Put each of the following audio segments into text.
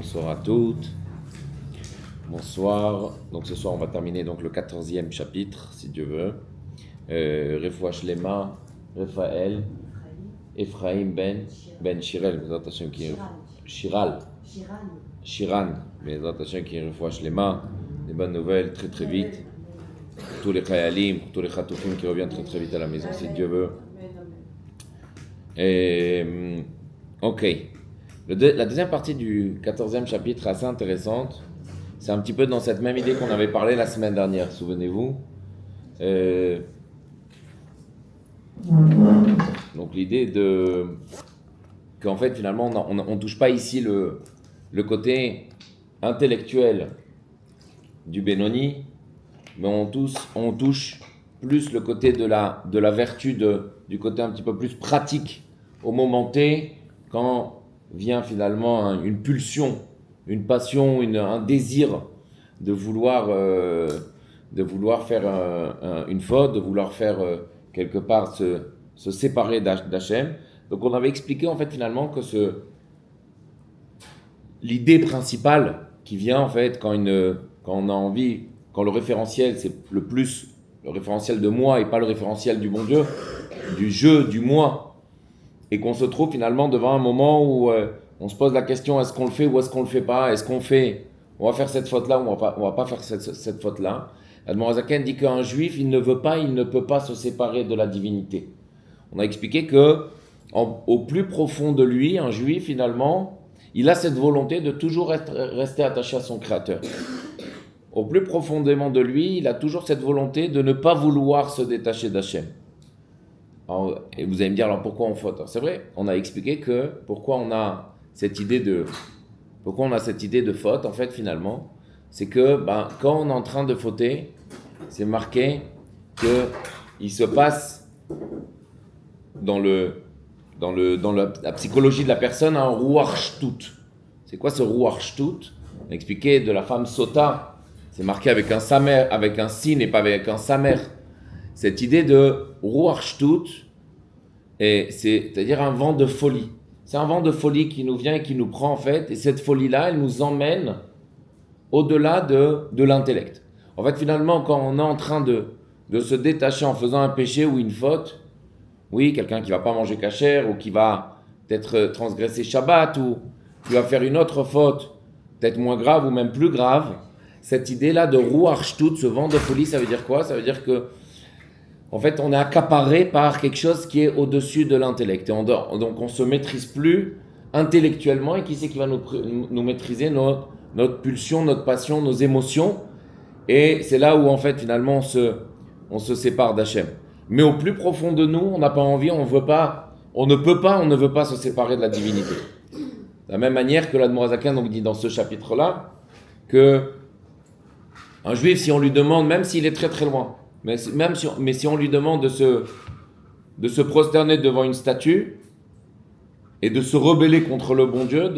Bonsoir à toutes. Bonsoir. Donc ce soir on va terminer donc le 14e chapitre, si Dieu veut. Refoua Shlema, Raphaël, Ephraim Ben Shirel, Bezat Hashem qui Shiran, Bezat Hashem qui Refoua Shlema. Des bonnes nouvelles très très vite. Pour tous les Chayalim, pour tous les Khatoufim qui reviennent très très vite à la maison, si Dieu veut. Ok. La deuxième partie du 14e chapitre est assez intéressante. C'est un petit peu dans cette même idée qu'on avait parlé la semaine dernière, souvenez-vous. Donc l'idée de qu'en fait finalement on touche pas ici le côté intellectuel du Benoni, mais on touche plus le côté de la vertu, du côté un petit peu plus pratique au moment T, quand vient finalement une pulsion, une passion, un désir de vouloir faire une faute, de vouloir faire quelque part se séparer d'Hachem. Donc on avait expliqué en fait finalement que l'idée principale qui vient en fait quand on a envie, quand le référentiel c'est le référentiel de moi et pas le référentiel du bon Dieu, du je, du moi, et qu'on se trouve finalement devant un moment où on se pose la question, est-ce qu'on le fait ou est-ce qu'on le fait pas? Est-ce qu'on va faire cette faute-là ou on va pas faire cette faute-là? Admor Zaken dit qu'un juif, il ne peut pas se séparer de la divinité. On a expliqué que au plus profond de lui, un juif finalement, il a cette volonté de toujours rester attaché à son créateur. Au plus profondément de lui, il a toujours cette volonté de ne pas vouloir se détacher d'Hachem. Et vous allez me dire, alors pourquoi on faute? Alors c'est vrai, on a expliqué que pourquoi on a cette idée de faute, en fait, finalement, c'est que quand on est en train de fauter, c'est marqué qu'il se passe dans la psychologie de la personne un ruach shtut. C'est quoi ce ruach shtut? On a expliqué de la femme sota, c'est marqué avec un samer, avec un sin et pas avec un samer. Cette idée de ruach shtut, c'est-à-dire un vent de folie. C'est un vent de folie qui nous vient et qui nous prend en fait, et cette folie-là, elle nous emmène au-delà de l'intellect. En fait, finalement, quand on est en train de se détacher en faisant un péché ou une faute, oui, quelqu'un qui va pas manger kasher ou qui va peut-être transgresser Shabbat ou qui va faire une autre faute, peut-être moins grave ou même plus grave, cette idée-là de ruach shtut, ce vent de folie, ça veut dire quoi? Ça veut dire que en fait, on est accaparé par quelque chose qui est au-dessus de l'intellect. Et donc, on ne se maîtrise plus intellectuellement. Et qui c'est qui va nous maîtriser notre pulsion, notre passion, nos émotions? Et c'est là où, en fait, finalement, on se sépare d'Hachem. Mais au plus profond de nous, on n'a pas envie, on ne veut pas se séparer de la divinité. De la même manière que l'Admor HaZaken donc dit dans ce chapitre-là, que un juif, si on lui demande, même s'il est très très loin, mais si on lui demande de se prosterner devant une statue et de se rebeller contre le bon Dieu,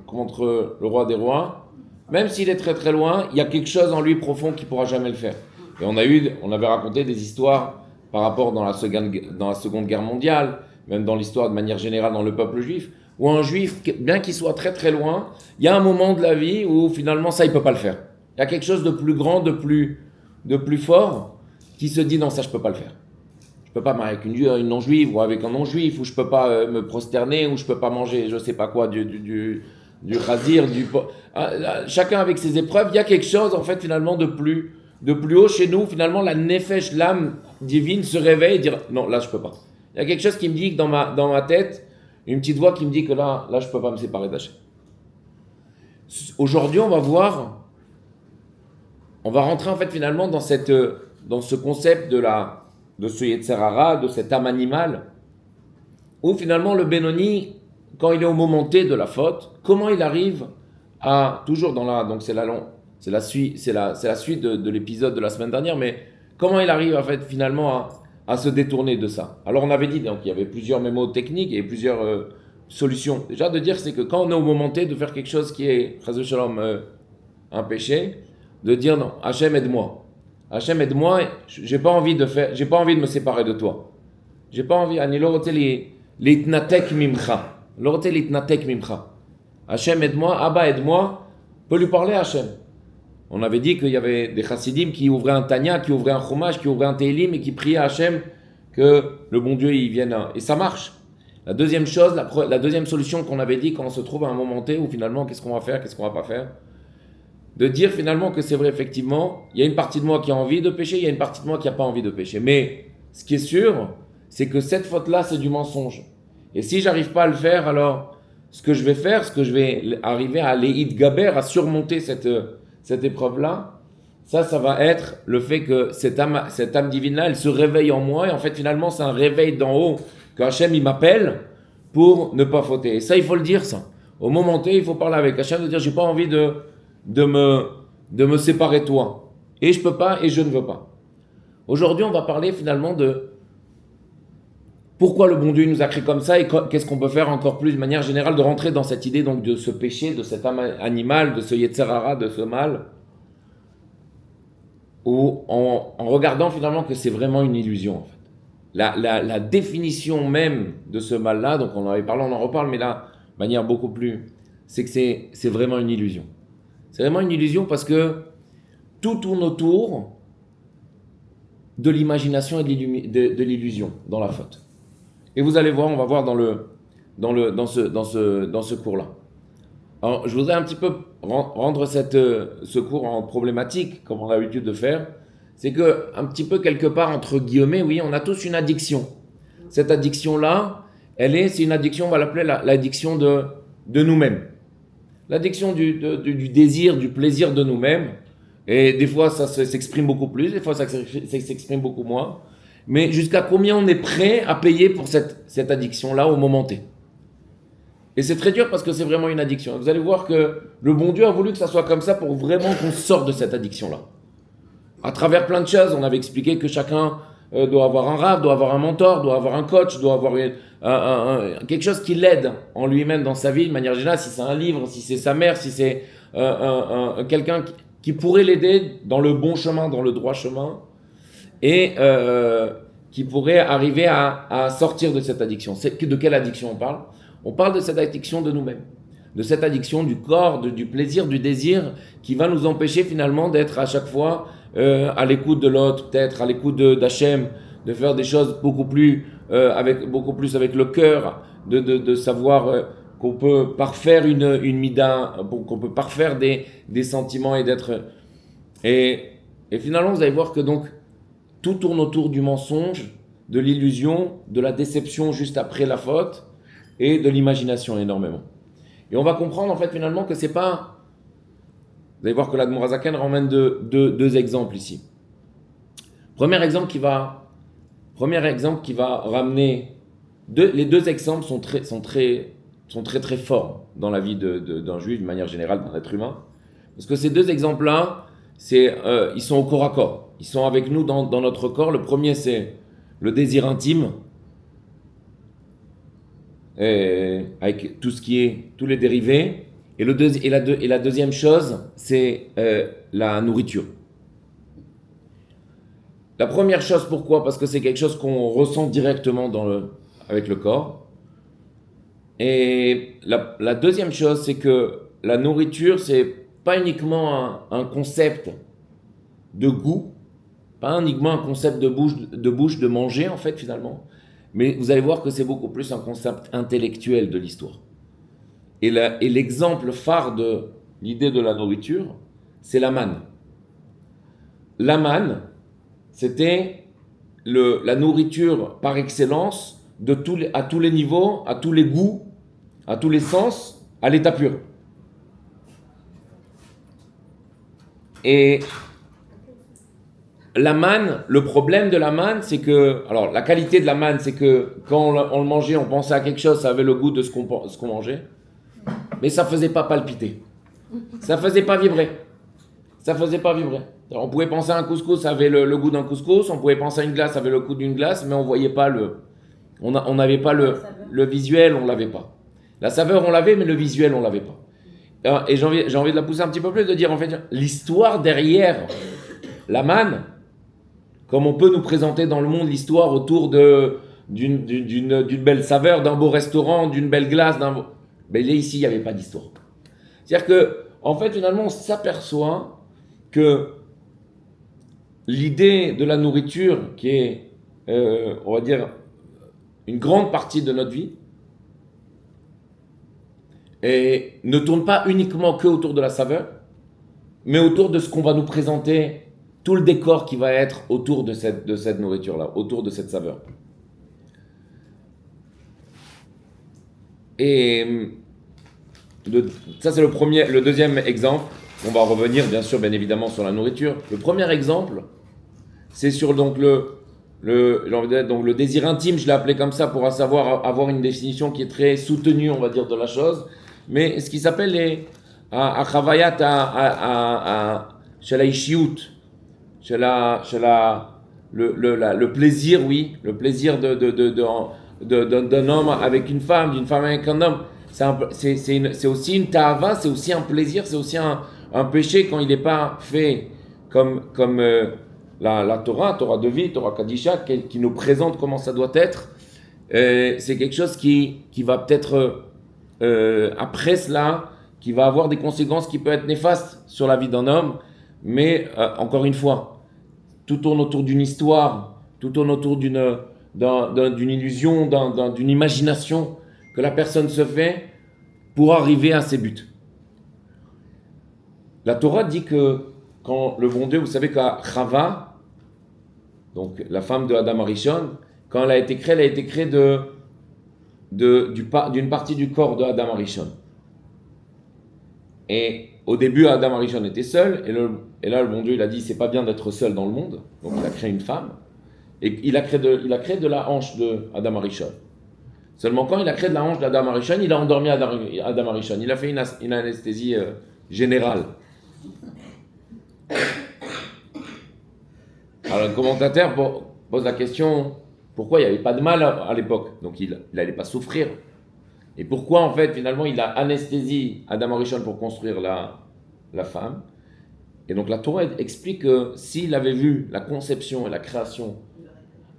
contre le roi des rois, même s'il est très très loin, il y a quelque chose en lui profond qui ne pourra jamais le faire. Et on avait raconté des histoires par rapport dans la Seconde Guerre mondiale, même dans l'histoire de manière générale dans le peuple juif, où un juif, bien qu'il soit très très loin, il y a un moment de la vie où finalement ça il ne peut pas le faire. Il y a quelque chose de plus grand, de plus fort, qui se dit non, ça je peux pas le faire. Je peux pas marier avec une non-juive ou avec un non-juif, ou je peux pas me prosterner, ou je peux pas manger je sais pas quoi du chazir, chacun avec ses épreuves. Il y a quelque chose en fait finalement de plus haut chez nous. Finalement la nefesh, l'âme divine se réveille et dit non, là je peux pas. Il y a quelque chose qui me dit que dans ma tête, une petite voix qui me dit que là je peux pas me séparer d'Hachem. Aujourd'hui on va rentrer en fait finalement dans ce concept de ce Yetzer Hara, de cette âme animale, où finalement le Benoni, quand il est au moment T de la faute, comment il arrive à, toujours donc c'est la suite de l'épisode de la semaine dernière, mais comment il arrive en fait finalement à se détourner de ça. Alors on avait dit, donc il y avait plusieurs mémos techniques et plusieurs solutions. Déjà de dire c'est que quand on est au moment T de faire quelque chose qui est, Chas v'Shalom, un péché, de dire non, Hachem aide-moi. Hachem aide-moi, j'ai pas envie de me séparer de toi. J'ai pas envie, ani lo rote litnatek mimcha. Lo rote litnatek mimcha. Hachem aide-moi, Abba aide-moi, peut lui parler à Hachem. On avait dit qu'il y avait des chassidim qui ouvraient un Tanya, qui ouvraient un Chumash, qui ouvraient un Tehillim et qui priaient à Hachem que le bon Dieu il vienne. Et ça marche. La deuxième chose, la deuxième solution qu'on avait dit quand on se trouve à un moment T où finalement qu'est-ce qu'on va faire, qu'est-ce qu'on va pas faire, de dire finalement que c'est vrai effectivement, il y a une partie de moi qui a envie de pécher, il y a une partie de moi qui n'a pas envie de pécher. Mais ce qui est sûr, c'est que cette faute-là c'est du mensonge. Et si j'arrive pas à le faire, alors ce que je vais faire, ce que je vais arriver à l'Eid Gaber, à surmonter cette épreuve-là, ça va être le fait que cette âme divine-là, elle se réveille en moi, et en fait, finalement, c'est un réveil d'en haut, que Hachem, il m'appelle pour ne pas fauter. Et ça, il faut le dire, ça. Au moment T, il faut parler avec Hachem, de dire, j'ai pas envie de me séparer de toi. Et je peux pas, et je ne veux pas. Aujourd'hui, on va parler finalement de pourquoi le bon Dieu nous a créé comme ça, et qu'est-ce qu'on peut faire encore plus, de manière générale, de rentrer dans cette idée donc de ce péché, de cette âme animale, de ce Yetzer Hara, de ce mal, ou en regardant finalement que c'est vraiment une illusion en fait. La définition même de ce mal-là, donc on en avait parlé, on en reparle, mais là, de manière beaucoup plus, c'est que c'est vraiment une illusion. C'est vraiment une illusion parce que tout tourne autour de l'imagination et de l'illusion dans la faute. Et vous allez voir, on va voir dans ce cours-là. Alors, je voudrais un petit peu rendre ce cours en problématique, comme on a l'habitude de faire. C'est que, un petit peu quelque part, entre guillemets, oui, on a tous une addiction. Cette addiction-là, c'est une addiction, on va l'appeler l'addiction de nous-mêmes. L'addiction du désir, du plaisir de nous-mêmes. Et des fois, ça s'exprime beaucoup plus, des fois, ça s'exprime beaucoup moins. Mais jusqu'à combien on est prêt à payer pour cette addiction-là au moment T. Et c'est très dur parce que c'est vraiment une addiction. Vous allez voir que le bon Dieu a voulu que ça soit comme ça pour vraiment qu'on sorte de cette addiction-là. À travers plein de choses, on avait expliqué que chacun doit avoir un rav, doit avoir un mentor, doit avoir un coach, doit avoir quelque chose qui l'aide en lui-même dans sa vie, de manière générale, si c'est un livre, si c'est sa mère, si c'est quelqu'un qui pourrait l'aider dans le bon chemin, dans le droit chemin, et qui pourrait arriver à sortir de cette addiction. De quelle addiction on parle ? On parle de cette addiction de nous-mêmes, de cette addiction du corps, du plaisir, du désir, qui va nous empêcher finalement d'être à chaque fois à l'écoute de l'autre, peut-être à l'écoute d'Hachem, de faire des choses beaucoup plus avec le cœur, de savoir qu'on peut parfaire une mida, qu'on peut parfaire des sentiments et d'être... Et finalement, vous allez voir que donc tout tourne autour du mensonge, de l'illusion, de la déception juste après la faute, et de l'imagination énormément. Et on va comprendre en fait finalement que c'est pas... Vous allez voir que l'Admor HaZaken ramène deux exemples ici. Premier exemple qui va ramener... les deux exemples sont très forts dans la vie d'un juif, de manière générale, d'un être humain. Parce que ces deux exemples-là, ils sont au corps à corps. Ils sont avec nous dans notre corps. Le premier, c'est le désir intime, avec tout ce qui est tous les dérivés, et la deuxième chose c'est la nourriture. La première chose, pourquoi ? Parce que c'est quelque chose qu'on ressent directement avec le corps. Et la deuxième chose, c'est que la nourriture, c'est pas uniquement un concept de goût, pas uniquement un concept de bouche, de manger en fait finalement. Mais vous allez voir que c'est beaucoup plus un concept intellectuel de l'histoire. Et l'exemple phare de l'idée de la nourriture, c'est la manne. La manne, c'était la nourriture par excellence à tous les niveaux, à tous les goûts, à tous les sens, à l'état pur. Et la manne, le problème de la manne, c'est que... Alors, la qualité de la manne, c'est que quand on le mangeait, on pensait à quelque chose, ça avait le goût de ce qu'on mangeait. Mais ça ne faisait pas palpiter. Ça ne faisait pas vibrer. On pouvait penser à un couscous, ça avait le goût d'un couscous. On pouvait penser à une glace, ça avait le goût d'une glace. Mais on voyait pas on n'avait pas le visuel, on l'avait pas. La saveur, on l'avait, mais le visuel, on l'avait pas. Et j'ai envie de la pousser un petit peu plus, de dire, en fait, l'histoire derrière la manne, comme on peut nous présenter dans le monde l'histoire autour d'une belle saveur, d'un beau restaurant, d'une belle glace, Mais là, ici, il n'y avait pas d'histoire. C'est-à-dire que, en fait, finalement, on s'aperçoit que l'idée de la nourriture, qui est, on va dire, une grande partie de notre vie, et ne tourne pas uniquement que autour de la saveur, mais autour de ce qu'on va nous présenter, tout le décor qui va être autour de cette nourriture-là, autour de cette saveur. Et ça, c'est le deuxième exemple. On va revenir, bien sûr, bien évidemment, sur la nourriture. Le premier exemple, c'est sur donc le désir intime, je l'ai appelé comme ça pour avoir une définition qui est très soutenue, on va dire, de la chose. Mais ce qui s'appelle les Achavayat Shalaishiout, le plaisir, oui, le plaisir d'un homme avec une femme, d'une femme avec un homme. C'est aussi une ta'ava, c'est aussi un plaisir, c'est aussi un péché quand il n'est pas fait comme la Torah de vie, Torah Kadisha, qui nous présente comment ça doit être. C'est quelque chose qui va peut-être, après cela, qui va avoir des conséquences qui peuvent être néfastes sur la vie d'un homme. Mais encore une fois, tout tourne autour d'une histoire, tout tourne autour d'une illusion, d'une imagination que la personne se fait pour arriver à ses buts. La Torah dit que quand le bon Dieu, vous savez qu'à Chava, donc la femme de Adam Arishon, quand elle a été créée d'une partie du corps de Adam Arishon. Et au début, Adam Arishon était seul, et là le bon Dieu il a dit c'est pas bien d'être seul dans le monde, donc il a créé une femme, et il a créé de la hanche de Adam Arishon. Seulement quand il a créé de la hanche d'Adam Arishon, il a endormi Adam Arishon, il a fait une anesthésie générale. Alors le commentateur pose la question, pourquoi il n'y avait pas de mal à l'époque? Donc il n'allait pas souffrir. Et pourquoi en fait finalement il a anesthésié Adam Arishon pour construire la femme? Et donc la Torah explique que s'il avait vu la conception et la création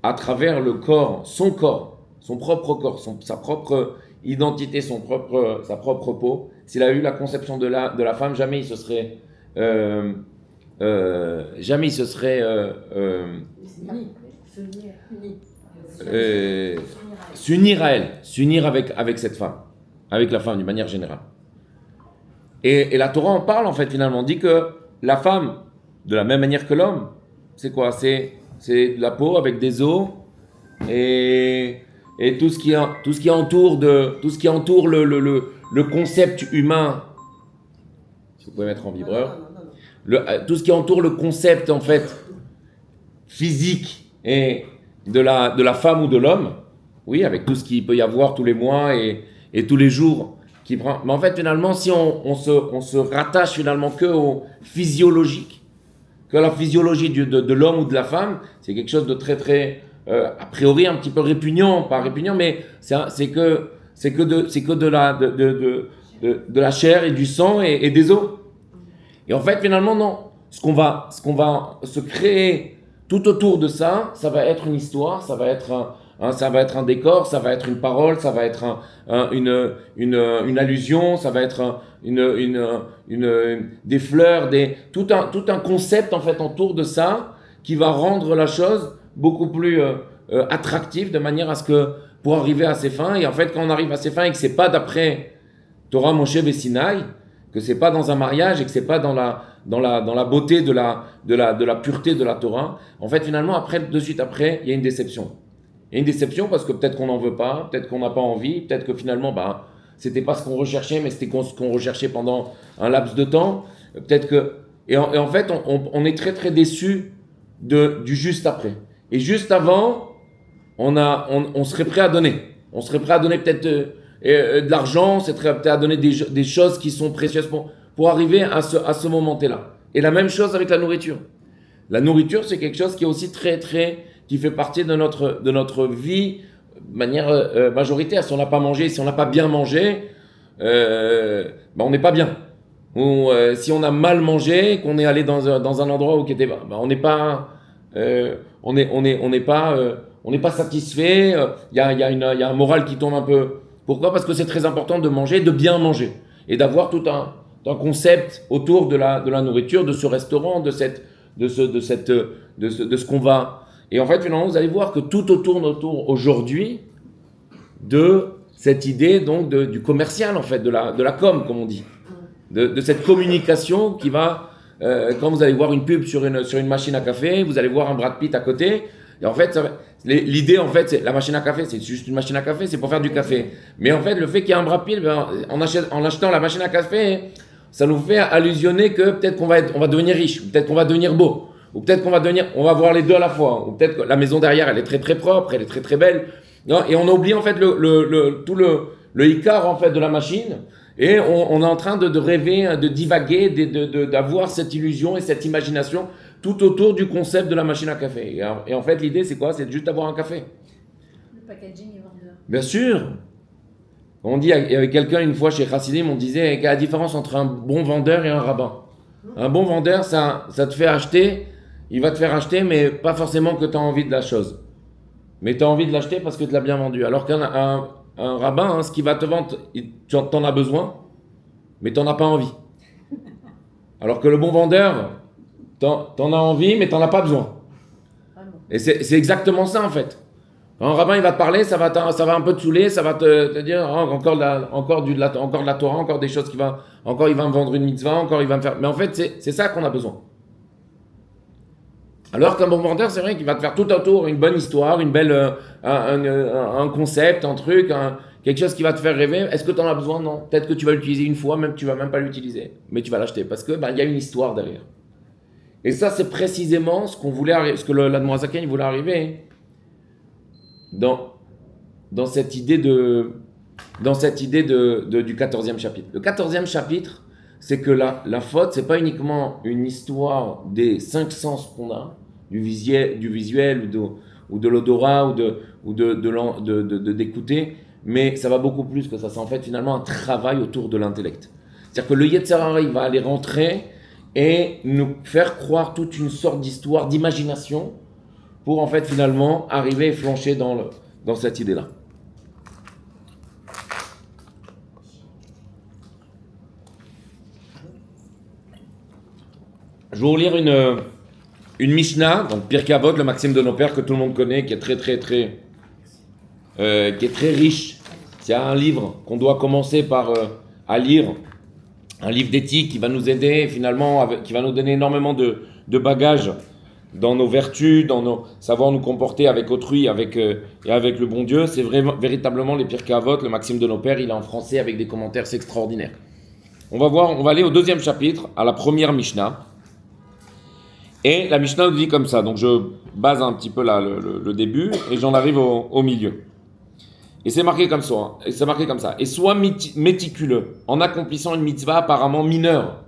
à travers le corps, son propre corps, sa propre identité, sa propre peau, s'il a eu la conception de la femme, jamais il se serait s'unir avec cette femme, avec la femme d'une manière générale. Et la Torah en parle en fait finalement, dit que la femme, de la même manière que l'homme, c'est quoi? C'est de la peau avec des os et tout ce qui entoure le concept humain. Si vous pouvez mettre en vibreur. Tout ce qui entoure le concept en fait physique et de la femme ou de l'homme, oui, avec tout ce qu'il peut y avoir tous les mois et tous les jours qui prend. Mais en fait, finalement, si on se rattache finalement que au physiologique, que la physiologie de l'homme ou de la femme, c'est quelque chose de très très a priori un petit peu répugnant, pas répugnant, mais c'est que de la chair et du sang et des os. Et en fait, finalement, non. Ce qu'on va se créer tout autour de ça, ça va être une histoire, ça va être un décor, ça va être une parole, ça va être une allusion, ça va être des fleurs, tout un concept en fait autour de ça qui va rendre la chose beaucoup plus attractive de manière à ce que pour arriver à ses fins. Et en fait, quand on arrive à ses fins et que c'est pas d'après Torah Moshe Sinaï, que c'est pas dans un mariage et que c'est pas dans la beauté de la pureté de la Torah, en fait finalement de suite après il y a une déception. Il y a une déception parce que peut-être qu'on n'en veut pas, peut-être qu'on n'a pas envie, peut-être que finalement c'était pas ce qu'on recherchait, mais c'était ce qu'on recherchait pendant un laps de temps. Peut-être que et en fait on est très très déçu du juste après. Et juste avant, on serait prêt à donner. On serait prêt à donner peut-être de l'argent, on serait prêt à donner des choses qui sont précieuses pour arriver à ce moment-là. Et la même chose avec la nourriture. La nourriture, c'est quelque chose qui est aussi très très qui fait partie de notre vie de manière majoritaire. Si on n'a pas mangé, si on n'a pas bien mangé, on n'est pas bien. Ou si on a mal mangé, qu'on est allé dans un endroit où qui était, on n'est pas, on n'est pas satisfait. Il y a un moral qui tombe un peu Pourquoi? Parce que c'est très important de manger, de bien manger. Et d'avoir tout un concept autour de la nourriture, de ce restaurant, de ce qu'on va. Et en fait, finalement, vous allez voir que tout autour aujourd'hui de cette idée donc du commercial, en fait, de la com, comme on dit. De cette communication qui va, quand vous allez voir une pub sur une machine à café, vous allez voir un Brad Pitt à côté. Et en fait, l'idée, en fait, c'est la machine à café, c'est juste une machine à café, c'est pour faire du café. Mais en fait, le fait qu'il y ait un Brad Pitt, en achetant la machine à café, ça nous fait allusionner que peut-être on va devenir riche, ou peut-être qu'on va devenir beau, ou peut-être on va voir les deux à la fois, ou peut-être que la maison derrière, elle est très très propre, elle est très très belle. Et on oublie en fait tout le Icar en fait de la machine. Et on est en train de rêver, de divaguer, d'avoir cette illusion et cette imagination tout autour du concept de la machine à café. Et en fait, l'idée, c'est quoi? C'est juste d'avoir un café. Le packaging est vendeur. Bien sûr. On dit avec quelqu'un une fois chez Chassidim, on disait quelle est la différence entre un bon vendeur et un rabbin. Un bon vendeur, ça te fait acheter, il va te faire acheter, mais pas forcément que tu as envie de la chose. Mais tu as envie de l'acheter parce que tu l'as bien vendu. Alors qu'un rabbin, ce qu'il va te vendre, tu en as besoin, mais tu n'en as pas envie. Alors que le bon vendeur, tu en as envie, mais tu n'en as pas besoin. Et c'est exactement ça en fait. Quand un rabbin il va te parler, ça va un peu te saouler, ça va te dire encore de la Torah, encore des choses encore il va me vendre une mitzvah, encore il va me faire. Mais en fait, c'est ça qu'on a besoin. Alors qu'un bon vendeur, c'est vrai qu'il va te faire tout autour une bonne histoire, une belle, un concept, un truc, quelque chose qui va te faire rêver. Est-ce que tu en as besoin? Non. Peut-être que tu vas l'utiliser une fois, même tu vas même pas l'utiliser, mais tu vas l'acheter parce que il y a une histoire derrière. Et ça, c'est précisément ce que l'Admorazaken voulait arriver dans cette idée du 14e chapitre. Le 14e chapitre, c'est que la faute, c'est pas uniquement une histoire des 5 sens qu'on a, du visuel ou de l'odorat ou d'écouter, mais ça va beaucoup plus que ça. C'est en fait finalement un travail autour de l'intellect. C'est-à-dire que le Yetzer Hara, il va aller rentrer et nous faire croire toute une sorte d'histoire, d'imagination, pour en fait finalement arriver et flancher dans cette idée-là. Je vais vous lire une Mishnah, donc Pirkei Avot, le maxime de nos pères que tout le monde connaît, qui est très riche. C'est un livre qu'on doit commencer à lire, un livre d'éthique qui va nous aider finalement, qui va nous donner énormément de bagages dans nos vertus, dans nos savoir nous comporter avec autrui, et avec le bon Dieu. C'est véritablement les Pirkei Avot, le maxime de nos pères. Il est en français avec des commentaires, c'est extraordinaire. On va aller au 2e chapitre, à la première Mishnah. Et la Mishnah nous dit comme ça, donc je base un petit peu là le début et j'en arrive au milieu. Et c'est marqué comme ça. Et sois méticuleux en accomplissant une mitzvah apparemment mineure.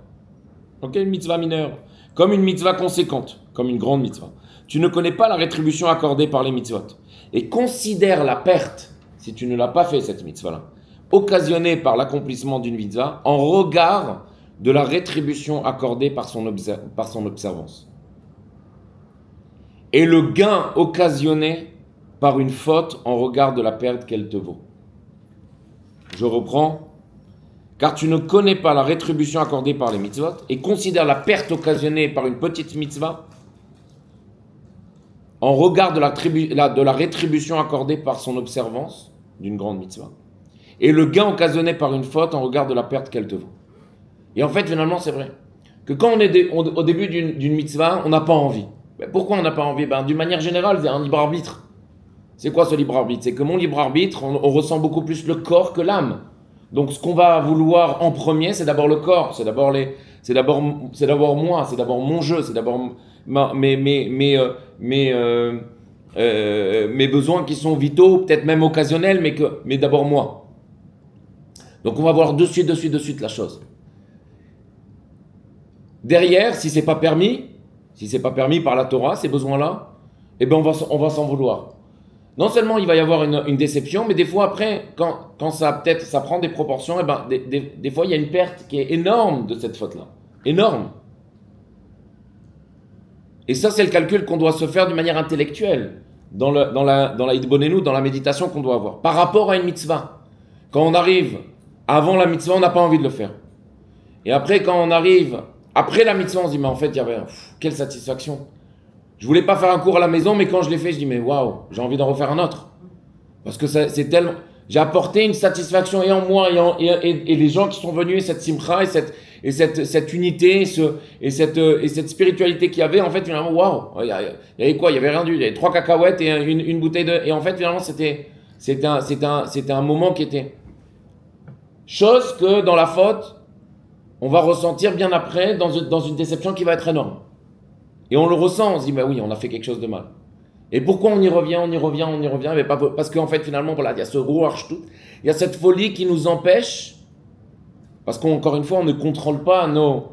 Ok, une mitzvah mineure. Comme une mitzvah conséquente, comme une grande mitzvah. Tu ne connais pas la rétribution accordée par les mitzvot. Et considère la perte, si tu ne l'as pas fait cette mitzvah-là, occasionnée par l'accomplissement d'une mitzvah, en regard de la rétribution accordée par son observance. Et le gain occasionné par une faute en regard de la perte qu'elle te vaut. Je reprends. Car tu ne connais pas la rétribution accordée par les mitzvot et considère la perte occasionnée par une petite mitzvah en regard de la rétribution accordée par son observance d'une grande mitzvah et le gain occasionné par une faute en regard de la perte qu'elle te vaut. Et en fait, finalement, c'est vrai que quand on est au début d'une mitzvah, on n'a pas envie. Pourquoi on n'a pas envie? D'une manière générale, c'est un libre arbitre. C'est quoi ce libre arbitre? C'est que mon libre arbitre, on ressent beaucoup plus le corps que l'âme. Donc ce qu'on va vouloir en premier, c'est d'abord le corps, c'est d'abord moi, c'est d'abord mon jeu, c'est d'abord mes besoins qui sont vitaux, peut-être même occasionnels, mais d'abord moi. Donc on va voir de suite la chose. Derrière, si c'est pas permis par la Torah, ces besoins-là, eh ben on va s'en vouloir. Non seulement il va y avoir une déception, mais des fois après, quand ça prend des proportions, eh ben, des fois il y a une perte qui est énorme de cette faute-là. Énorme. Et ça, c'est le calcul qu'on doit se faire d'une manière intellectuelle, dans la Hitbonenu, dans la méditation qu'on doit avoir, par rapport à une mitzvah. Quand on arrive avant la mitzvah, on n'a pas envie de le faire. Et après, quand on arrive après la mitzvah, on se dit, mais en fait, il y avait quelle satisfaction. Je voulais pas faire un cours à la maison, mais quand je l'ai fait, je dis, mais waouh, j'ai envie d'en refaire un autre. Parce que c'est tellement... J'ai apporté une satisfaction et en moi et les gens qui sont venus, et cette simcha et cette unité et cette spiritualité qu'il y avait, en fait, finalement, waouh, il y avait quoi? Il y avait rien du, il y avait 3 cacahuètes et une bouteille de... Et en fait, finalement, c'était un moment qui était... Chose que dans la faute, on va ressentir bien après dans une déception qui va être énorme. Et on le ressent, on se dit, bah oui, on a fait quelque chose de mal. Et pourquoi on y revient, mais pas parce qu'en fait, finalement, voilà, il y a ce rouage tout, il y a cette folie qui nous empêche, parce qu'encore une fois, on ne contrôle pas nos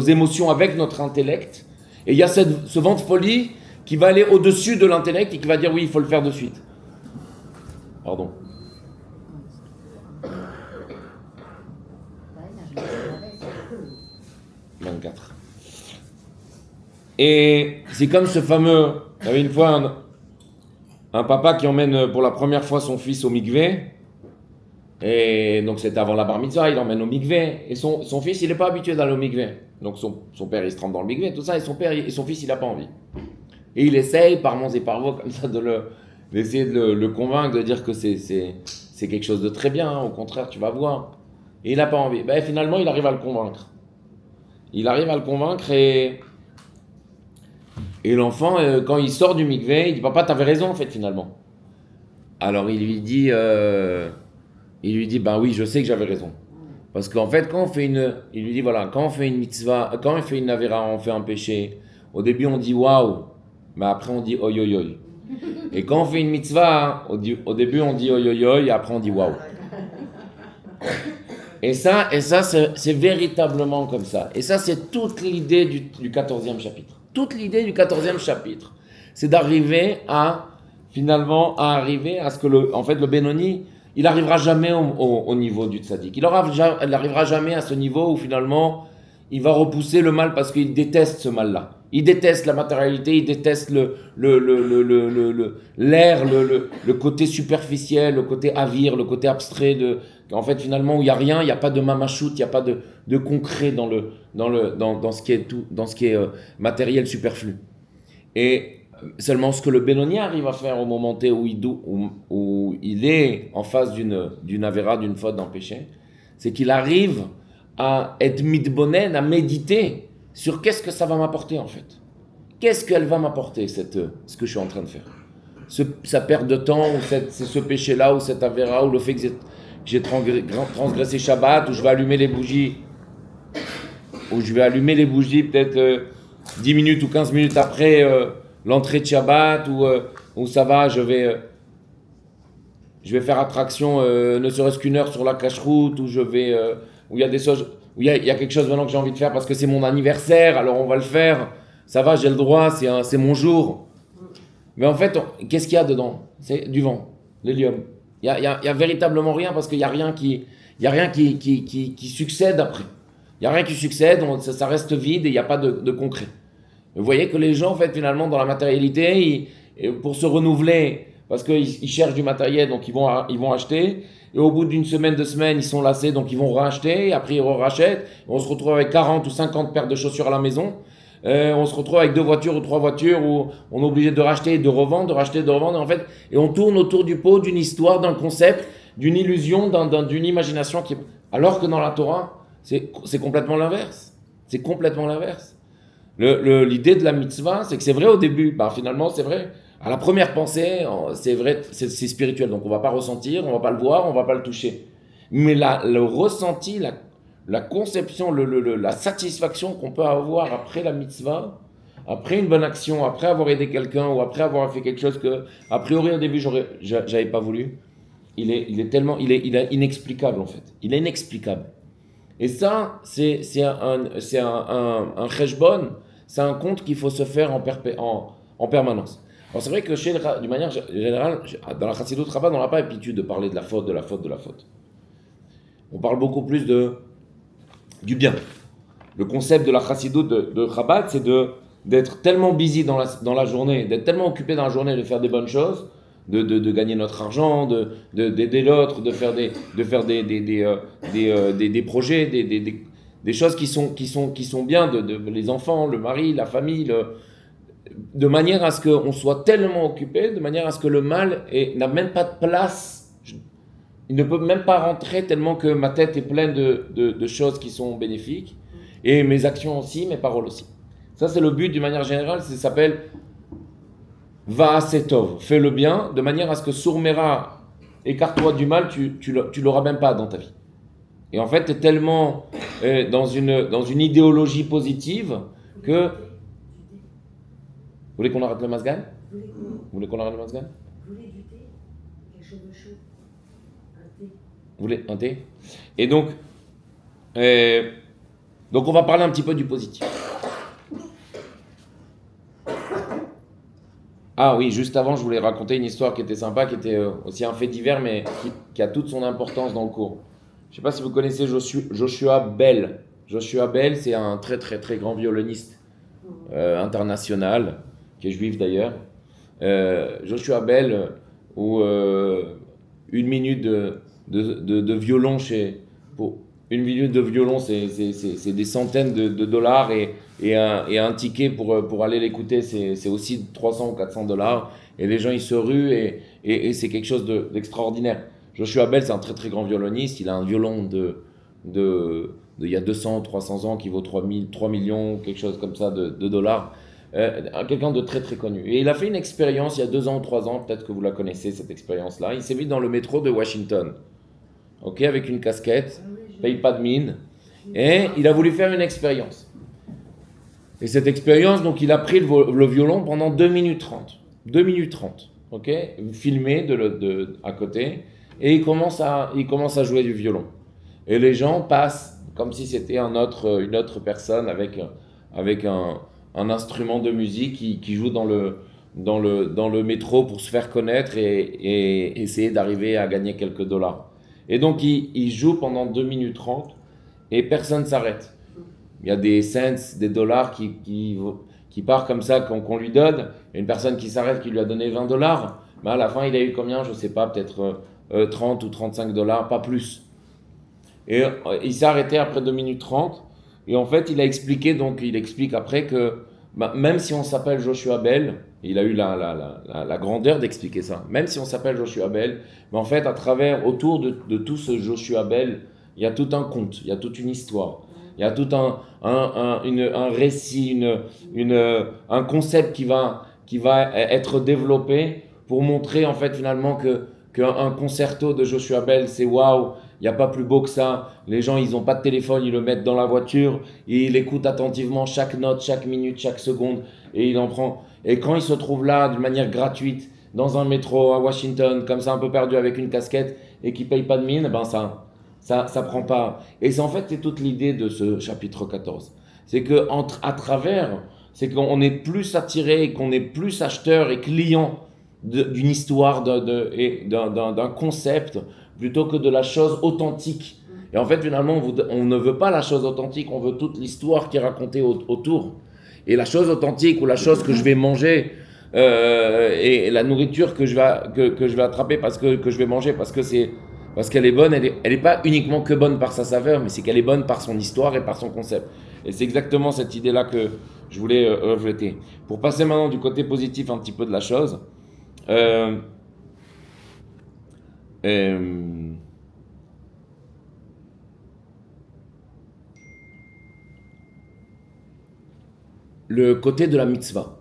émotions avec notre intellect, et il y a ce vent de folie qui va aller au-dessus de l'intellect et qui va dire, oui, il faut le faire de suite. Pardon. 24. Et c'est comme ce fameux... Il y avait une fois un papa qui emmène pour la première fois son fils au mikvé. Et donc c'était avant la bar mitzvah, il l'emmène au mikvé. Et son fils, il n'est pas habitué d'aller au mikvé. Donc son père, il se trempe dans le mikvé, tout ça. Et son fils, il n'a pas envie. Et il essaye, par mons et par voix, comme ça, d'essayer de le convaincre, de dire que c'est quelque chose de très bien. Hein, au contraire, tu vas voir. Et il n'a pas envie. Ben, finalement, il arrive à le convaincre. Et l'enfant, quand il sort du mikvé, il dit, papa, t'avais raison en fait finalement. Alors il lui dit, ben oui, je sais que j'avais raison. Parce qu'en fait, il lui dit, voilà, quand on fait une mitzvah, quand on fait une avera, on fait un péché, au début on dit waouh, mais après on dit oi oi oi. Et quand on fait une mitzvah, au début on dit oi oi oi, et après on dit waouh. Et ça c'est véritablement comme ça. Et ça, c'est toute l'idée du 14e chapitre. Toute l'idée du 14e chapitre, c'est d'arriver à ce que le Benoni, il n'arrivera jamais au niveau du tzaddik. Il n'arrivera jamais à ce niveau où finalement, il va repousser le mal parce qu'il déteste ce mal-là. Il déteste la matérialité, il déteste l'air, le côté superficiel, le côté avire, le côté abstrait en fait, finalement, où il n'y a rien, il n'y a pas de mamachout, il n'y a pas de concret dans ce qui est matériel superflu. Et seulement ce que le Benoni arrive à faire au moment T où il est en face d'une avéra, d'une faute, d'un péché, c'est qu'il arrive à être mitbonen, à méditer sur qu'est-ce que ça va m'apporter en fait. Qu'est-ce qu'elle va m'apporter, ce que je suis en train de faire. Sa perte de temps, ou c'est ce péché-là, ou cette avéra, ou le fait que j'ai transgressé Shabbat, ou je vais allumer les bougies peut-être 10 minutes ou 15 minutes après l'entrée de Shabbat, ou ça va, je vais faire attraction ne serait-ce qu'une heure sur la cache-route, où il y a des choses, où il y a quelque chose maintenant que j'ai envie de faire parce que c'est mon anniversaire, alors on va le faire, ça va, j'ai le droit, c'est mon jour. Mais en fait, qu'est-ce qu'il y a dedans? C'est du vent, l'hélium. Il y a véritablement rien parce qu'il y a rien qui succède après. Il y a rien qui succède, ça reste vide et il n'y a pas de concret. Vous voyez que les gens, en fait, finalement, dans la matérialité, pour se renouveler, parce qu'ils cherchent du matériel, donc ils vont acheter. Et au bout d'une semaine, 2 semaines, ils sont lassés, donc ils vont racheter. Et après, ils rachètent. On se retrouve avec 40 ou 50 paires de chaussures à la maison. On se retrouve avec 2 voitures ou 3 voitures où on est obligé de racheter et de revendre, de racheter et de revendre. Et en fait, on tourne autour du pot d'une histoire, d'un concept, d'une illusion, d'une imagination alors que dans la Torah, c'est complètement l'inverse. C'est complètement l'inverse. L'idée de la mitzvah, c'est que c'est vrai au début. Finalement, c'est vrai. À la première pensée, c'est vrai, c'est spirituel. Donc on va pas ressentir, on va pas le voir, on va pas le toucher. Mais le ressenti, la conception, la satisfaction qu'on peut avoir après la mitzvah, après une bonne action, après avoir aidé quelqu'un ou après avoir fait quelque chose que, a priori au début, j'avais pas voulu, il est inexplicable en fait. Il est inexplicable. Et ça, c'est un cheshbon, c'est un compte qu'il faut se faire en permanence. Alors c'est vrai que d'une manière générale, dans la Chassidut Chabad, on n'a pas l'habitude de parler de la faute. On parle beaucoup plus du bien. Le concept de la Chassidut de Chabad, c'est d'être tellement busy dans la journée, d'être tellement occupé dans la journée de faire des bonnes choses, de gagner notre argent, d'aider l'autre, de faire des projets, des choses qui sont bien, les enfants, le mari, la famille, de manière à ce qu'on soit tellement occupé, de manière à ce que le mal n'a même pas de place. Il ne peut même pas rentrer tellement que ma tête est pleine de choses qui sont bénéfiques. Et mes actions aussi, mes paroles aussi. Ça, c'est le but d'une manière générale. Ça s'appelle Va'asetov. Fais le bien de manière à ce que Sourmera, écarte-toi du mal, tu l'auras même pas dans ta vie. Et en fait, tu es tellement dans une idéologie positive que... Vous voulez qu'on arrête le masgan? Vous voulez qu'on arrête le masgan? Vous voulez du thé? Quelque chose de chaud? Un thé? Vous voulez un thé? Et donc on va parler un petit peu du positif. Ah oui, juste avant, je voulais raconter une histoire qui était sympa, qui était aussi un fait divers, mais qui a toute son importance dans le cours. Je ne sais pas si vous connaissez Joshua Bell. Joshua Bell, c'est un très très très grand violoniste international, qui est juif d'ailleurs. Joshua Bell, où une minute de violon une minute de violon, c'est des centaines de dollars et un ticket pour aller l'écouter, c'est aussi 300 ou 400 dollars. Et les gens, ils se ruent et c'est quelque chose d'extraordinaire. Joshua Bell, c'est un très très grand violoniste. Il a un violon il y a 200, 300 ans qui vaut 3 millions, quelque chose comme ça de dollars. Quelqu'un de très très connu. Et il a fait une expérience il y a 2 ans ou 3 ans, peut-être que vous la connaissez cette expérience-là. Il s'est mis dans le métro de Washington, avec une casquette, paye pas de mine, et il a voulu faire une expérience. Et cette expérience, donc il a pris le violon pendant 2 minutes 30. 2 minutes 30, filmé à côté, et il commence à jouer du violon. Et les gens passent comme si c'était une autre personne avec un instrument de musique qui joue dans le métro pour se faire connaître et essayer d'arriver à gagner quelques dollars. Et donc il joue pendant 2 minutes 30 et personne ne s'arrête. Il y a des cents, des dollars qui partent comme ça qu'on lui donne. Il y a une personne qui s'arrête qui lui a donné 20 dollars. Mais à la fin, il a eu combien? Je ne sais pas, peut-être 30 ou 35 dollars, pas plus. Et il s'est arrêté après 2 minutes 30. Et en fait, il explique après que même si on s'appelle Joshua Bell, il a eu la grandeur d'expliquer ça, même si on s'appelle Joshua Bell, mais en fait, autour de tout ce Joshua Bell, il y a tout un conte, il y a toute une histoire, il y a tout un récit, un concept qui va être développé pour montrer en fait finalement qu'un concerto de Joshua Bell, c'est waouh. Il n'y a pas plus beau que ça. Les gens, ils n'ont pas de téléphone, ils le mettent dans la voiture, et ils écoutent attentivement chaque note, chaque minute, chaque seconde, et il en prend. Et quand il se trouve là, d'une manière gratuite, dans un métro à Washington, comme ça, un peu perdu avec une casquette, et qui ne paye pas de mine, ça prend pas. Et c'est toute l'idée de ce chapitre 14. C'est qu'à travers, c'est qu'on est plus attiré, qu'on est plus acheteur et client d'une histoire, d'un concept, plutôt que de la chose authentique. Et en fait, finalement, on ne veut pas la chose authentique, on veut toute l'histoire qui est racontée autour. Et la chose authentique ou la chose que je vais manger et la nourriture que je vais attraper que je vais manger parce qu'elle est bonne, elle est pas uniquement que bonne par sa saveur, mais c'est qu'elle est bonne par son histoire et par son concept. Et c'est exactement cette idée-là que je voulais refléter. Pour passer maintenant du côté positif un petit peu de la chose, le côté de la mitzvah.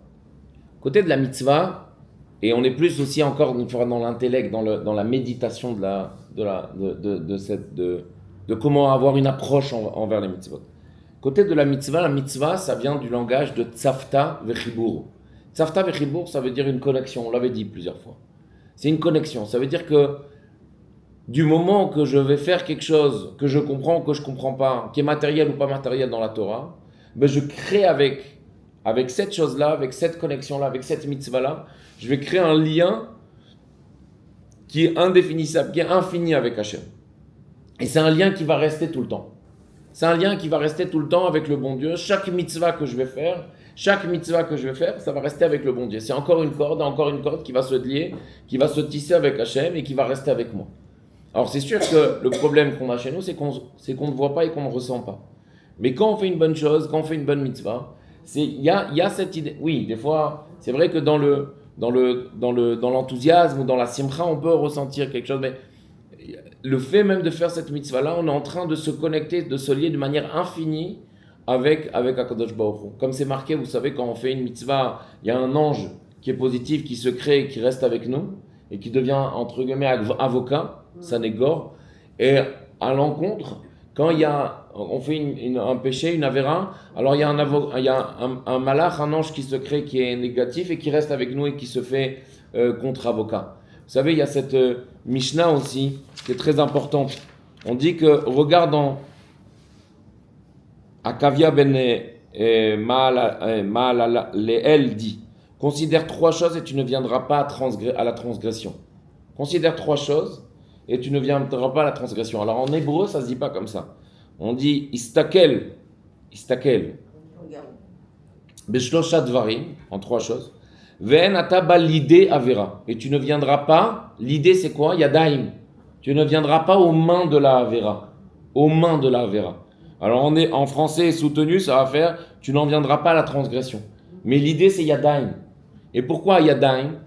Côté de la mitzvah, et on est plus aussi encore une fois dans l'intellect, dans la méditation de comment avoir une approche envers les mitzvot. Côté de la mitzvah, ça vient du langage de tzavta vechibur. Tzavta vechibur, ça veut dire une connexion, on l'avait dit plusieurs fois. C'est une connexion, ça veut dire que du moment que je vais faire quelque chose que je comprends ou que je ne comprends pas, qui est matériel ou pas matériel dans la Torah, je crée avec cette chose-là, avec cette connexion-là, avec cette mitzvah-là, je vais créer un lien qui est indéfinissable, qui est infini avec Hachem. Et c'est un lien qui va rester tout le temps. C'est un lien qui va rester tout le temps avec le bon Dieu. Chaque mitzvah que je vais faire, chaque mitzvah que je vais faire, ça va rester avec le bon Dieu. C'est encore une corde qui va se lier, qui va se tisser avec Hachem et qui va rester avec moi. Alors c'est sûr que le problème qu'on a chez nous, c'est qu'on ne voit pas et qu'on ne ressent pas. Mais quand on fait une bonne chose, quand on fait une bonne mitzvah, il y a cette idée. Oui, des fois, c'est vrai que dans l'enthousiasme ou dans la simcha, on peut ressentir quelque chose, mais le fait même de faire cette mitzvah-là, on est en train de se connecter, de se lier de manière infinie avec HaKadosh Baruch Hu. Comme c'est marqué, vous savez, quand on fait une mitzvah, il y a un ange qui est positif, qui se crée, qui reste avec nous, et qui devient, entre guillemets, avocat, Sanégor. Et à l'encontre, quand on fait un péché, une avéra, alors il y a un malach, un ange qui se crée, qui est négatif, et qui reste avec nous et qui se fait contre-avocat. Vous savez, il y a cette Mishnah aussi, qui est très importante. On dit que, regarde dans Akavia ben Maaleel dit, considère 3 choses et tu ne viendras pas à la transgression. Considère 3 choses et tu ne viendras pas à la transgression. Alors en hébreu, ça ne se dit pas comme ça. On dit istakel, beshlosha dvarim, en 3 choses. Ve'en ataba l'idée avera. Et tu ne viendras pas, l'idée c'est quoi? Yadaim. Tu ne viendras pas aux mains de la avera. Aux mains de la avera. Alors en français soutenu, ça va faire, tu n'en viendras pas à la transgression. Mais l'idée c'est Yadaim. Et pourquoi Yadaim?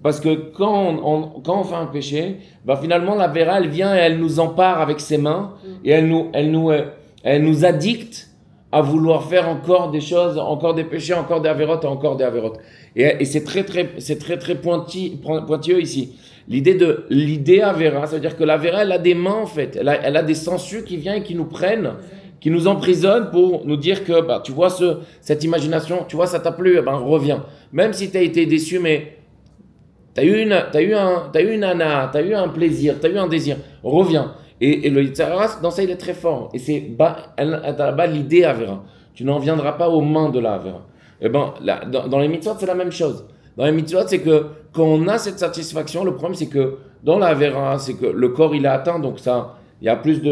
Parce que quand on fait un péché, finalement la Véra elle vient et elle nous empare avec ses mains et elle nous addicte à vouloir faire encore des choses, encore des péchés, encore des avérotes et encore des avérotes. Et c'est très pointilleux ici. L'idée avéra, ça veut dire que la Véra elle a des mains en fait, elle a des sangsues qui viennent et qui nous prennent, qui nous emprisonnent pour nous dire que tu vois cette imagination, tu vois ça t'a plu, reviens. Même si tu as été déçu, mais t'as eu une ana, t'as eu un plaisir, t'as eu un désir, reviens. Et le Yitzhara, dans ça, il est très fort. Et c'est là-bas l'idée Avera. Tu n'en viendras pas aux mains de la Avera. Et dans les mitzvot, c'est la même chose. Dans les mitzvot, c'est que quand on a cette satisfaction, le problème, c'est que dans la Avera, c'est que le corps, il est atteint, donc ça, il y a plus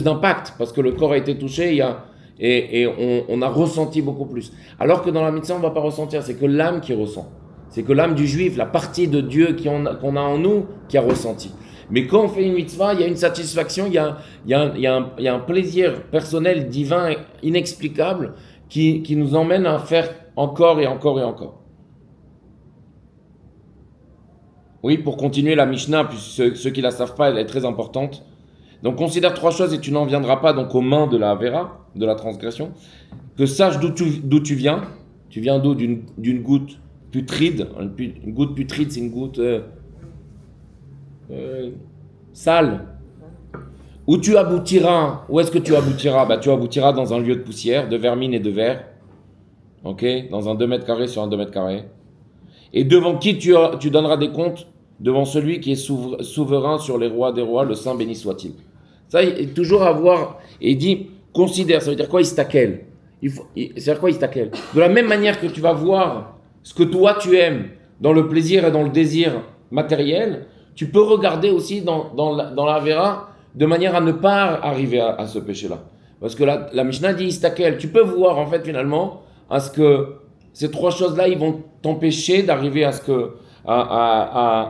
d'impact, parce que le corps a été touché, on a ressenti beaucoup plus. Alors que dans la mitzvah, on ne va pas ressentir, c'est que l'âme qui ressent. C'est que l'âme du juif, la partie de Dieu qu'on a en nous, qui a ressenti. Mais quand on fait une mitzvah, il y a une satisfaction, il y a un plaisir personnel, divin, inexplicable, qui nous emmène à faire encore et encore et encore. Oui, pour continuer la Mishnah, puis ceux qui ne la savent pas, elle est très importante. Donc considère 3 choses et tu n'en viendras pas donc aux mains de la Avera, de la transgression. Que sache d'où tu viens. Tu viens d'où? D'une goutte putride. Une goutte putride, c'est une goutte sale. Où tu aboutiras? Où est-ce que tu aboutiras? Tu aboutiras dans un lieu de poussière, de vermine et de vers. Ok? Dans un 2 mètres carrés sur un 2 mètres carrés. Et devant qui tu donneras des comptes? Devant celui qui est souverain sur les rois des rois, le Saint béni soit-il. Ça, il est toujours à voir. Et il dit, considère, ça veut dire quoi? Istakel. C'est-à-dire quoi Istakel? De la même manière que tu vas voir ce que toi tu aimes dans le plaisir et dans le désir matériel, tu peux regarder aussi dans la Vera de manière à ne pas arriver à ce péché-là. Parce que la Mishnah dit Istakel. Tu peux voir en fait finalement à ce que ces 3 choses-là, ils vont t'empêcher d'arriver à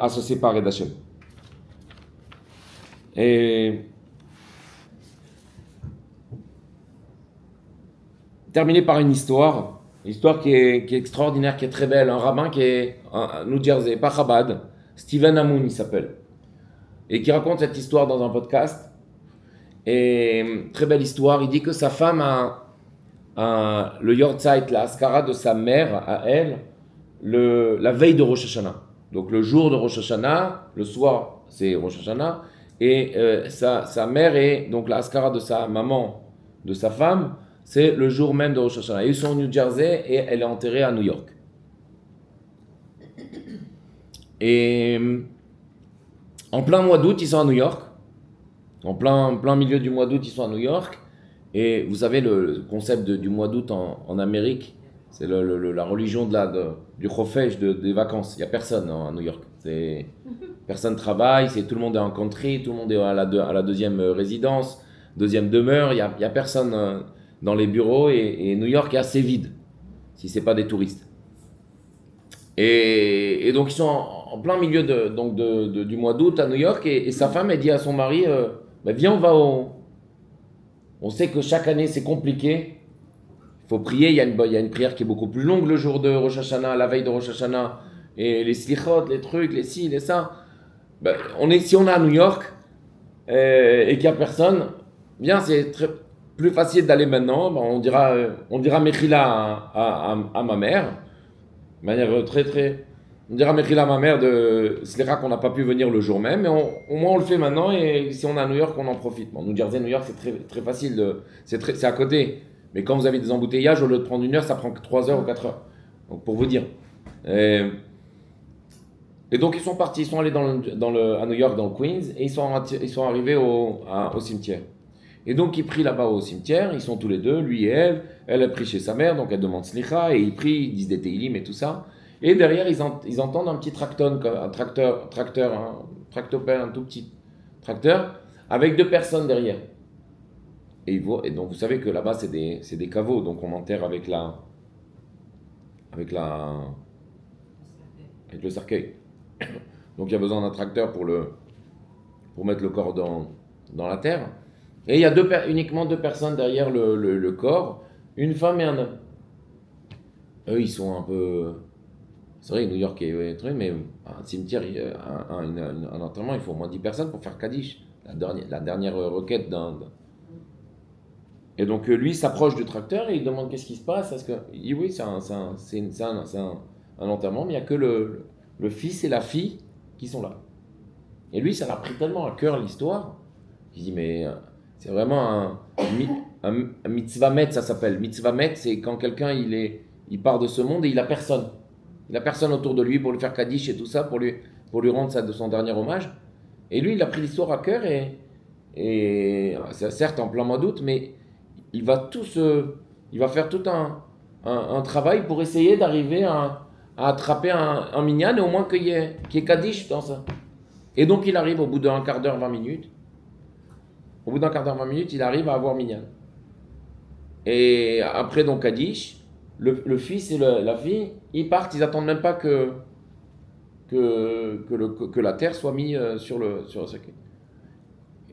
se séparer d'Hachem. Et terminer par une histoire qui est extraordinaire, qui est très belle. Un rabbin qui est à New Jersey, pas Chabad, Steven Amoun il s'appelle, et qui raconte cette histoire dans un podcast. Et très belle histoire. Il dit que sa femme a le Yortzeit, la Askara de sa mère à elle, la veille de Rosh Hashanah. Donc le jour de Rosh Hashanah, le soir c'est Rosh Hashanah, et sa mère est donc la Askara de sa maman, de sa femme, c'est le jour même de Rosh Hashanah. Ils sont au New Jersey et elle est enterrée à New York. Et en plein mois d'août, ils sont à New York. En plein milieu du mois d'août, ils sont à New York. Et vous savez, le concept du mois d'août en Amérique, c'est la religion du chofesh, des vacances. Il n'y a personne à New York. Personne ne travaille, tout le monde est en country, tout le monde est à la deuxième résidence, deuxième demeure. Il n'y a personne dans les bureaux et New York est assez vide. si c'est pas des touristes. Et donc ils sont en plein milieu du mois d'août à New York et sa femme elle dit à son mari bah, viens on sait que chaque année c'est compliqué, il faut prier, il y a une prière qui est beaucoup plus longue le jour de Rosh Hashanah, la veille de Rosh Hashanah, et les slichot, les trucs, les ci, les ça. Ben, si on est à New York et qu'il n'y a personne, bien c'est plus facile d'aller maintenant. Ben, on dira Mechila à ma mère, de manière très. On dira Mechila à ma mère de Slicha qu'on n'a pas pu venir le jour même, mais au moins on le fait maintenant et si on est à New York, on en profite. Bon, New Jersey, New York, c'est très facile, c'est à côté. Mais quand vous avez des embouteillages, au lieu de prendre 1 heure, ça prend 3 heures ou 4 heures. Donc pour vous dire. Et donc ils sont partis, ils sont allés à New York, dans le Queens, et ils sont arrivés au cimetière. Et donc ils prient là-bas au cimetière, ils sont tous les deux, lui et elle a prie chez sa mère, donc elle demande slicha, et ils prient, ils disent des teilim et tout ça. Et derrière ils entendent un petit tractopelle, un tout petit tracteur, avec 2 personnes derrière. Et donc vous savez que là-bas c'est des caveaux, donc on enterre avec le cercueil. Donc il y a besoin d'un tracteur pour mettre le corps dans la terre. Et il y a uniquement 2 personnes derrière le corps, une femme et un homme. Eux ils sont un peu... C'est vrai, New York est truc, mais un cimetière, un enterrement, il faut au moins 10 personnes pour faire Kaddish, la dernière requête d'un... Et donc lui s'approche du tracteur et il demande qu'est-ce qui se passe. Il dit oui, c'est un enterrement, mais il n'y a que le fils et la fille qui sont là. Et lui, ça l'a pris tellement à cœur l'histoire. Il dit mais c'est vraiment un mitzvah met, ça s'appelle. Mitzvah met, c'est quand quelqu'un il part de ce monde et il a personne. Il a personne autour de lui pour lui faire Kaddish et tout ça, pour lui rendre ça de son dernier hommage. Et lui, il a pris l'histoire à cœur et c'est certes en plein mois d'août, mais il va faire tout un travail pour essayer d'arriver à attraper un minyan et au moins qu'il y ait Kaddish dans ça. Et donc il arrive au bout d'un quart d'heure, 20 minutes. Au bout d'un quart d'heure, 20 minutes, il arrive à avoir minyan. Et après donc Kaddish, le fils et la fille, ils partent, ils attendent même pas que la terre soit mise sur le cercueil.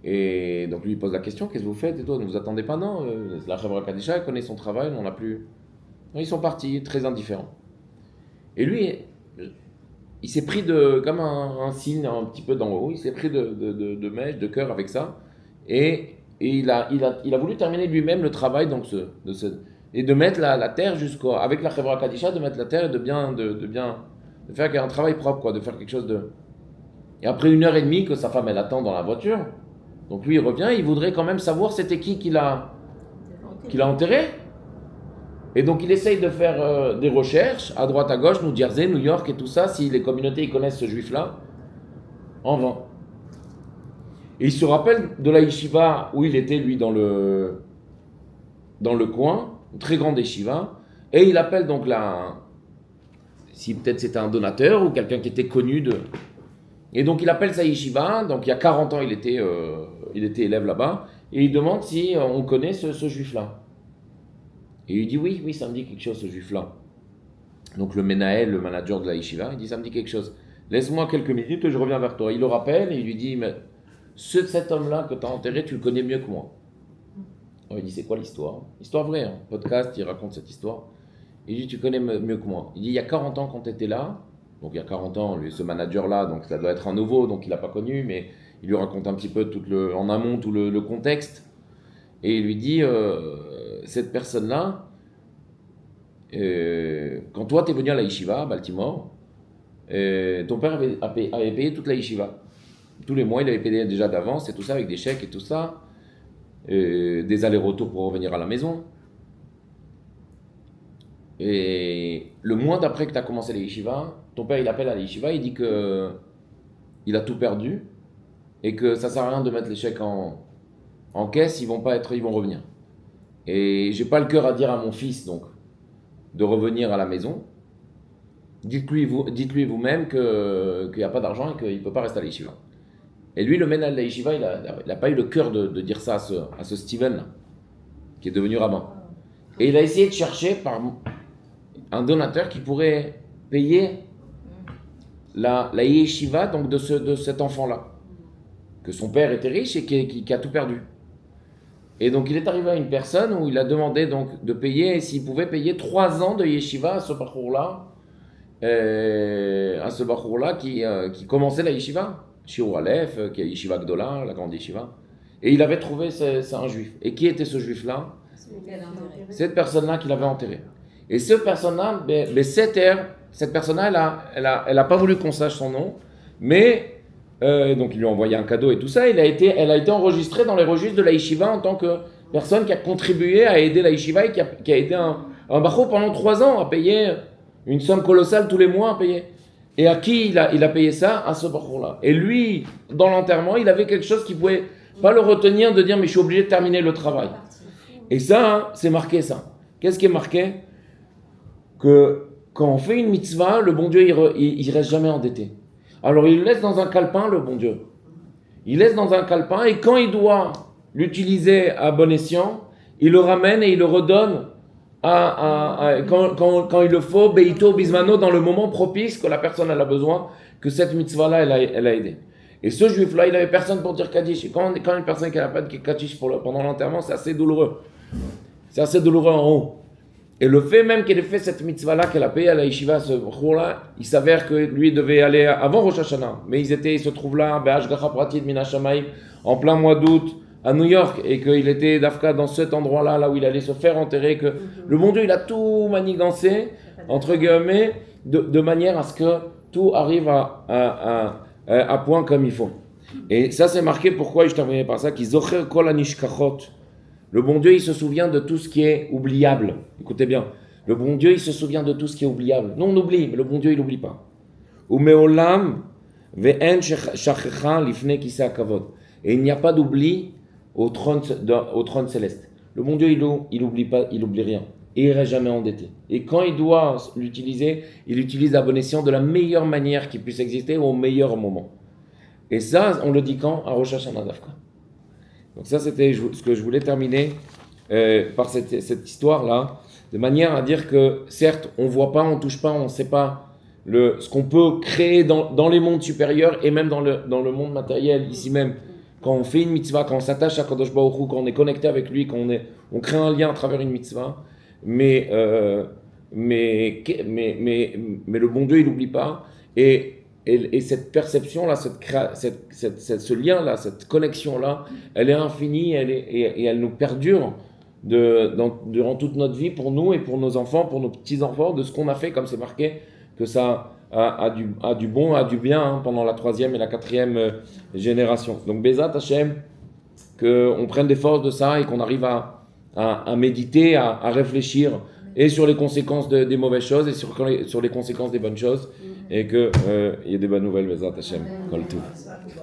Et donc lui il pose la question, qu'est-ce que vous faites et toi, ne vous attendez pas, non la Chevra Kadisha, elle connaît son travail, on n'a plus... Ils sont partis, très indifférents. Et lui, il s'est pris comme un signe un petit peu d'en haut, il s'est pris de mèche, de cœur avec ça, et il a voulu terminer lui-même le travail, donc et de mettre la terre avec la Chevra Kadisha, de mettre la terre et de faire un travail propre, quoi, de faire quelque chose de... Et après 1h30 que sa femme elle attend dans la voiture, donc lui il revient, il voudrait quand même savoir c'était qui l'a enterré. Et donc il essaye de faire des recherches à droite à gauche, New Jersey, New York et tout ça, si les communautés ils connaissent ce juif-là, en vain. Et il se rappelle de la yeshiva où il était lui dans le coin, une très grande yeshiva, et il appelle donc si peut-être c'était un donateur ou quelqu'un qui était connu Et donc il appelle sa yeshiva, donc il y a 40 ans il était élève là-bas, et il demande si on connaît ce juif-là. Et il dit oui, ça me dit quelque chose ce juif-là. Donc le Menaël, le manager de la yeshiva, il dit ça me dit quelque chose. Laisse-moi quelques minutes et je reviens vers toi. Il le rappelle et il lui dit mais cet homme-là que tu as enterré, tu le connais mieux que moi. Alors il dit c'est quoi l'histoire? Histoire vraie, hein. Podcast, il raconte cette histoire. Il dit tu connais mieux que moi. Il dit il y a 40 ans quand tu étais là. Donc il y a 40 ans, ce manager-là, donc ça doit être un nouveau, donc il n'a pas connu, mais il lui raconte un petit peu en amont tout le contexte. Et il lui dit, cette personne-là, quand toi tu es venu à la yeshiva, à Baltimore, ton père avait payé toute la yeshiva. Tous les mois, il avait payé déjà d'avance et tout ça, avec des chèques et tout ça, des allers-retours pour revenir à la maison. Et le mois d'après que tu as commencé la yeshiva, ton père il appelle à la yeshiva, il dit que il a tout perdu et que ça sert à rien de mettre les chèques en caisse, ils vont revenir. Et j'ai pas le cœur à dire à mon fils donc de revenir à la maison. Dites-lui vous-même qu'il n'y a pas d'argent et qu'il peut pas rester à la yeshiva. Et lui, le ménal de la yeshiva, il a pas eu le cœur de dire ça à ce Steven là, qui est devenu rabbin. Et il a essayé de chercher un donateur qui pourrait payer la yeshiva donc de cet enfant-là, que son père était riche et qui a tout perdu. Et donc il est arrivé à une personne où il a demandé donc de payer, s'il pouvait payer 3 ans de yeshiva à ce bachour-là, qui commençait la yeshiva, Shiur Aleph, qui est Yeshiva Gdola, la grande yeshiva. Et il avait trouvé c'est un juif. Et qui était ce juif-là? Cette personne-là qu'il avait enterrée. Et cette personne-là, cette personne-là, elle a pas voulu qu'on sache son nom, mais donc il lui a envoyé un cadeau et tout ça. Elle a été enregistrée dans les registres de la yeshiva en tant que personne qui a contribué à aider la yeshiva et qui a aidé un bachour pendant 3 ans à payer une somme colossale tous les mois à payer. Et à qui il a payé ça? À ce bachour-là. Et lui, dans l'enterrement, il avait quelque chose qui pouvait pas le retenir de dire mais je suis obligé de terminer le travail. Et ça, c'est marqué ça. Qu'est-ce qui est marqué? Que quand on fait une mitzvah, le bon Dieu, il reste jamais endetté. Alors il le laisse dans un calepin, le bon Dieu. Il laisse dans un calepin et quand il doit l'utiliser à bon escient, il le ramène et il le redonne quand il le faut, beito bismano, dans le moment propice que la personne elle a besoin, que cette mitzvah-là, elle a aidé. Et ce juif-là, il n'avait personne pour dire Kaddish. Et quand une personne qui n'a pas de Kaddish pendant l'enterrement, c'est assez douloureux. C'est assez douloureux en haut. Et le fait même qu'elle ait fait cette mitzvah-là, qu'elle a payé à la yeshiva, ce jour-là, il s'avère que lui devait aller avant Rosh Hashanah. Mais il se trouve là, Be'ashgacha Pratit Min HaShamayim, en plein mois d'août, à New York, et qu'il était d'Afka dans cet endroit-là, là où il allait se faire enterrer, que le bon Dieu, il a tout manigancé, entre guillemets, de manière à ce que tout arrive à point comme il faut. Et ça, c'est marqué, pourquoi je terminais par ça, qu'ils zocher kol anishkachot. Le bon Dieu, il se souvient de tout ce qui est oubliable. Écoutez bien, le bon Dieu, il se souvient de tout ce qui est oubliable. Nous, on oublie, mais le bon Dieu, il n'oublie pas. Umeolam ve'en shachecha lifnei kisei hakavod. Et il n'y a pas d'oubli au trône céleste. Le bon Dieu, il oublie pas, il oublie rien. Et il ne reste jamais endetté. Et quand il doit l'utiliser, il l'utilise à bon escient de la meilleure manière qui puisse exister au meilleur moment. Et ça, on le dit quand? À Rosh Hashanah Dafka. Donc ça, c'était ce que je voulais terminer par cette histoire-là, de manière à dire que, certes, on ne voit pas, on ne touche pas, on ne sait pas ce qu'on peut créer dans les mondes supérieurs et même dans le monde matériel, ici même. Quand on fait une mitzvah, quand on s'attache à Kadosh Baruch Hu, quand on est connecté avec lui, quand on crée un lien à travers une mitzvah, mais le bon Dieu, il n'oublie pas. Et cette perception-là, ce lien-là, cette connexion-là, elle est infinie et elle nous perdure durant toute notre vie, pour nous et pour nos enfants, pour nos petits-enfants, de ce qu'on a fait, comme c'est marqué, que ça a du bon, a du bien pendant la 3e et la 4e génération. Donc, Bezat Hashem, qu'on prenne des forces de ça et qu'on arrive à méditer, à réfléchir et sur les conséquences des mauvaises choses et sur les conséquences des bonnes choses, et qu'il y ait des bonnes nouvelles, Bezat Hashem, Kol Tov.